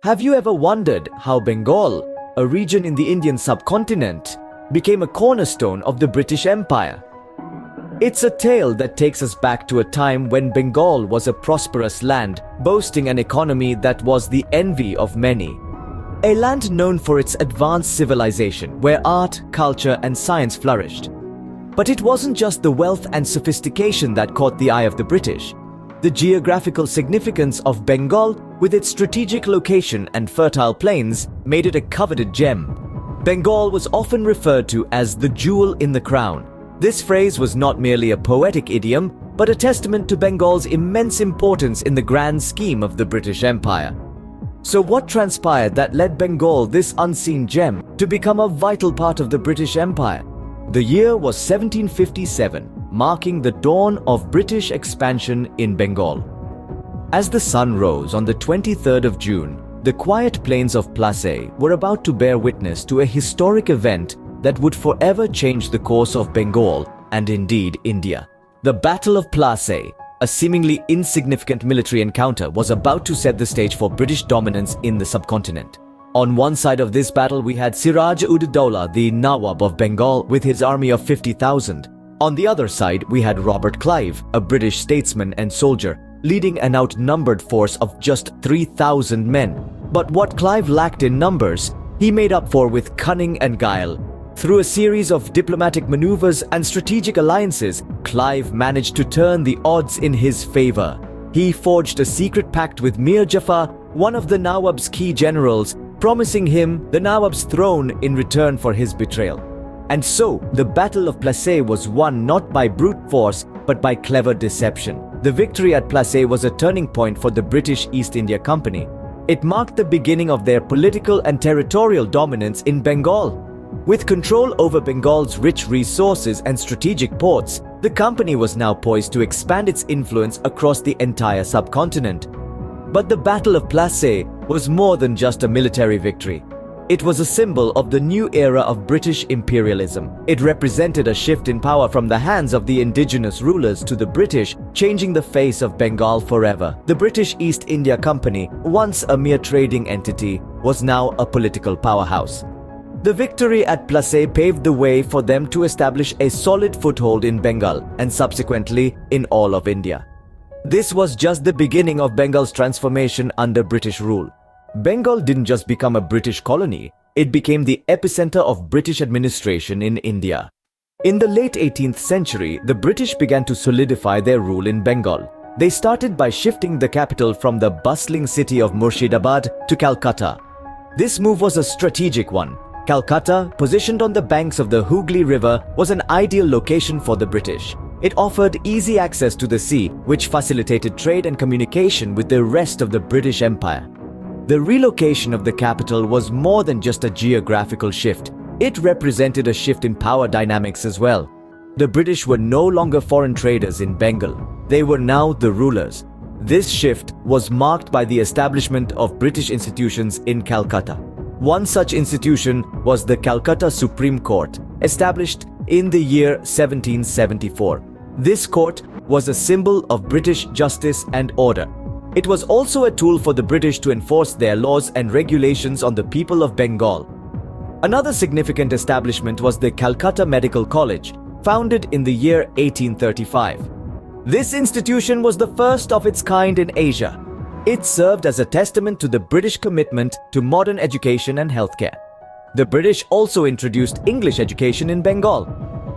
Have you ever wondered how Bengal, a region in the Indian subcontinent, became a cornerstone of the British Empire? It's a tale that takes us back to a time when Bengal was a prosperous land, boasting an economy that was the envy of many. A land known for its advanced civilization, where art, culture, and science flourished. But it wasn't just the wealth and sophistication that caught the eye of the British. The geographical significance of Bengal, with its strategic location and fertile plains, made it a coveted gem. Bengal was often referred to as the jewel in the crown. This phrase was not merely a poetic idiom, but a testament to Bengal's immense importance in the grand scheme of the British Empire. So what transpired that led Bengal, this unseen gem, to become a vital part of the British Empire? The year was 1757, marking the dawn of British expansion in Bengal. As the sun rose on the 23rd of June, the quiet plains of Plassey were about to bear witness to a historic event that would forever change the course of Bengal and indeed India. The Battle of Plassey, a seemingly insignificant military encounter, was about to set the stage for British dominance in the subcontinent. On one side of this battle we had Siraj-ud-Dowlah, the Nawab of Bengal, with his army of 50,000. On the other side we had Robert Clive, a British statesman and soldier, leading an outnumbered force of just 3,000 men. But what Clive lacked in numbers, he made up for with cunning and guile. Through a series of diplomatic maneuvers and strategic alliances, Clive managed to turn the odds in his favor. He forged a secret pact with Mir Jafar, one of the Nawab's key generals, promising him the Nawab's throne in return for his betrayal. And so, the Battle of Plassey was won not by brute force, but by clever deception. The victory at Plassey was a turning point for the British East India Company. It marked the beginning of their political and territorial dominance in Bengal. With control over Bengal's rich resources and strategic ports, the company was now poised to expand its influence across the entire subcontinent. But the Battle of Plassey was more than just a military victory. It was a symbol of the new era of British imperialism. It represented a shift in power from the hands of the indigenous rulers to the British, changing the face of Bengal forever. The British East India Company, once a mere trading entity, was now a political powerhouse. The victory at Plassey paved the way for them to establish a solid foothold in Bengal and subsequently in all of India. This was just the beginning of Bengal's transformation under British rule. Bengal didn't just become a British colony, it became the epicenter of British administration in India. In the late 18th century, the British began to solidify their rule in Bengal. They started by shifting the capital from the bustling city of Murshidabad to Calcutta. This move was a strategic one. Calcutta, positioned on the banks of the Hooghly River, was an ideal location for the British. It offered easy access to the sea, which facilitated trade and communication with the rest of the British Empire. The relocation of the capital was more than just a geographical shift. It represented a shift in power dynamics as well. The British were no longer foreign traders in Bengal. They were now the rulers. This shift was marked by the establishment of British institutions in Calcutta. One such institution was the Calcutta Supreme Court, established in the year 1774. This court was a symbol of British justice and order. It was also a tool for the British to enforce their laws and regulations on the people of Bengal. Another significant establishment was the Calcutta Medical College, founded in the year 1835. This institution was the first of its kind in Asia. It served as a testament to the British commitment to modern education and healthcare. The British also introduced English education in Bengal.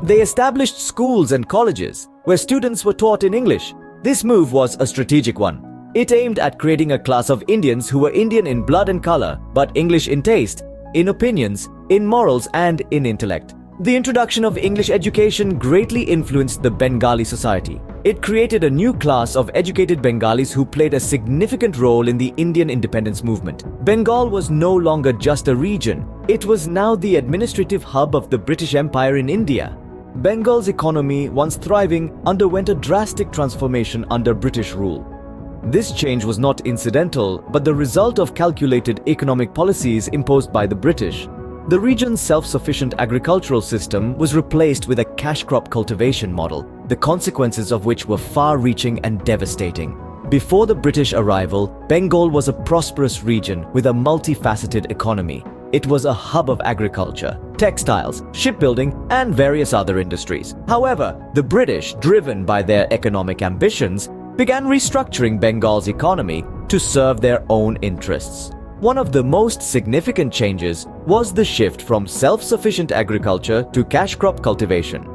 They established schools and colleges where students were taught in English. This move was a strategic one. It aimed at creating a class of Indians who were Indian in blood and color, but English in taste, in opinions, in morals, and in intellect. The introduction of English education greatly influenced the Bengali society. It created a new class of educated Bengalis who played a significant role in the Indian independence movement. Bengal was no longer just a region. It was now the administrative hub of the British Empire in India. Bengal's economy, once thriving, underwent a drastic transformation under British rule. This change was not incidental, but the result of calculated economic policies imposed by the British. The region's self-sufficient agricultural system was replaced with a cash crop cultivation model, the consequences of which were far-reaching and devastating. Before the British arrival, Bengal was a prosperous region with a multifaceted economy. It was a hub of agriculture, textiles, shipbuilding, and various other industries. However, the British, driven by their economic ambitions, began restructuring Bengal's economy to serve their own interests. One of the most significant changes was the shift from self-sufficient agriculture to cash crop cultivation.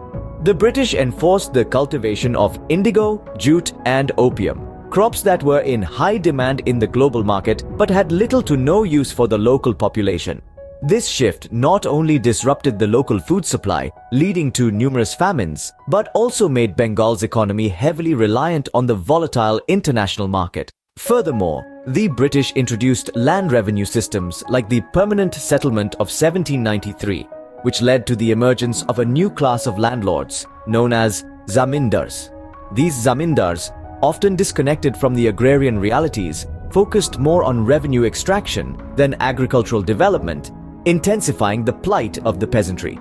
The British enforced the cultivation of indigo, jute, and opium, crops that were in high demand in the global market but had little to no use for the local population. This shift not only disrupted the local food supply, leading to numerous famines, but also made Bengal's economy heavily reliant on the volatile international market. Furthermore, the British introduced land revenue systems like the Permanent Settlement of 1793, which led to the emergence of a new class of landlords known as zamindars. These zamindars, often disconnected from the agrarian realities, focused more on revenue extraction than agricultural development, intensifying the plight of the peasantry.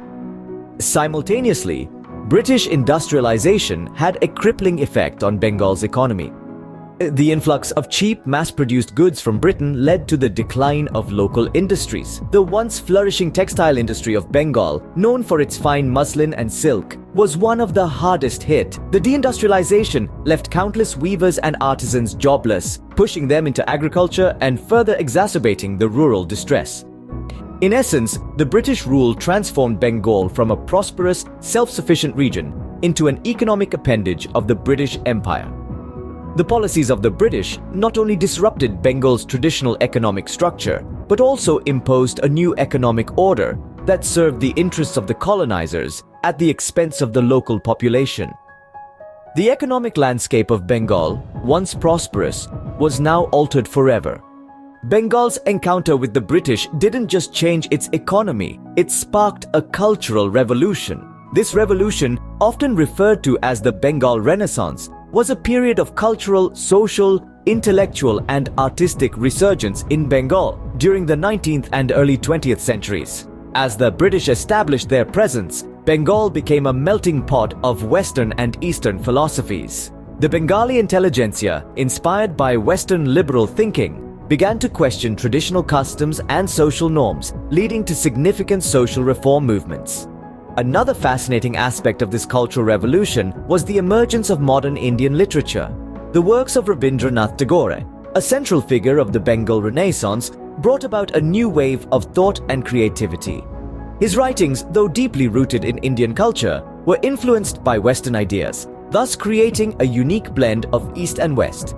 Simultaneously, British industrialization had a crippling effect on Bengal's economy. The influx of cheap, mass-produced goods from Britain led to the decline of local industries. The once flourishing textile industry of Bengal, known for its fine muslin and silk, was one of the hardest hit. The deindustrialization left countless weavers and artisans jobless, pushing them into agriculture and further exacerbating the rural distress. In essence, the British rule transformed Bengal from a prosperous, self-sufficient region into an economic appendage of the British Empire. The policies of the British not only disrupted Bengal's traditional economic structure, but also imposed a new economic order that served the interests of the colonizers at the expense of the local population. The economic landscape of Bengal, once prosperous, was now altered forever. Bengal's encounter with the British didn't just change its economy, it sparked a cultural revolution. This revolution, often referred to as the Bengal Renaissance, was a period of cultural, social, intellectual, and artistic resurgence in Bengal during the 19th and early 20th centuries. As the British established their presence, Bengal became a melting pot of Western and Eastern philosophies. The Bengali intelligentsia, inspired by Western liberal thinking, began to question traditional customs and social norms, leading to significant social reform movements. Another fascinating aspect of this cultural revolution was the emergence of modern Indian literature. The works of Rabindranath Tagore, a central figure of the Bengal Renaissance, brought about a new wave of thought and creativity. His writings, though deeply rooted in Indian culture, were influenced by Western ideas, thus creating a unique blend of East and West.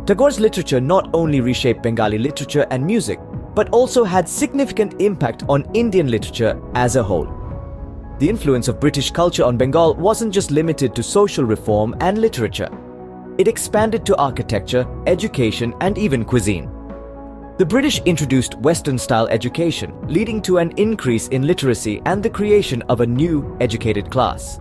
Tagore's literature not only reshaped Bengali literature and music, but also had significant impact on Indian literature as a whole. The influence of British culture on Bengal wasn't just limited to social reform and literature. It expanded to architecture, education, and even cuisine. The British introduced Western-style education, leading to an increase in literacy and the creation of a new educated class.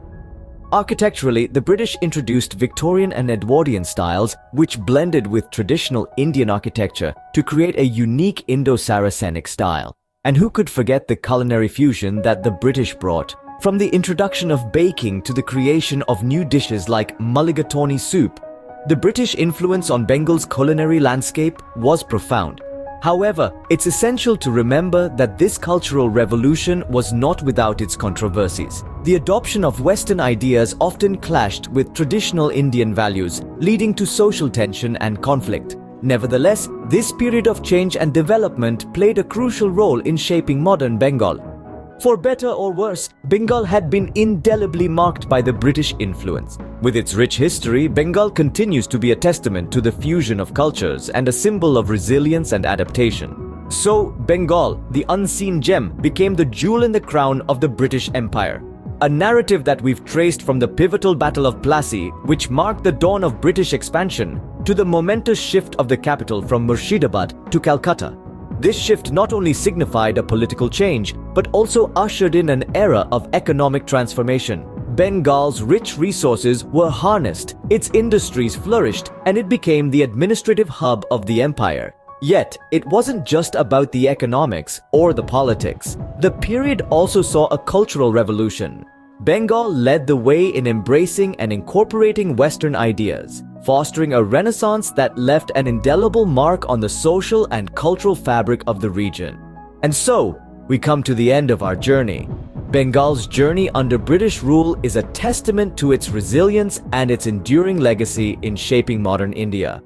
Architecturally, the British introduced Victorian and Edwardian styles, which blended with traditional Indian architecture to create a unique Indo-Saracenic style. And who could forget the culinary fusion that the British brought? From the introduction of baking to the creation of new dishes like mulligatawny soup, the British influence on Bengal's culinary landscape was profound. However, it's essential to remember that this cultural revolution was not without its controversies. The adoption of Western ideas often clashed with traditional Indian values, leading to social tension and conflict. Nevertheless, this period of change and development played a crucial role in shaping modern Bengal. For better or worse, Bengal had been indelibly marked by the British influence. With its rich history, Bengal continues to be a testament to the fusion of cultures and a symbol of resilience and adaptation. So, Bengal, the unseen gem, became the jewel in the crown of the British Empire. A narrative that we've traced from the pivotal Battle of Plassey, which marked the dawn of British expansion, to the momentous shift of the capital from Murshidabad to Calcutta. This shift not only signified a political change, but also ushered in an era of economic transformation. Bengal's rich resources were harnessed, its industries flourished, and it became the administrative hub of the empire. Yet, it wasn't just about the economics or the politics. The period also saw a cultural revolution. Bengal led the way in embracing and incorporating Western ideas. fostering a renaissance that left an indelible mark on the social and cultural fabric of the region. And so, we come to the end of our journey. Bengal's journey under British rule is a testament to its resilience and its enduring legacy in shaping modern India.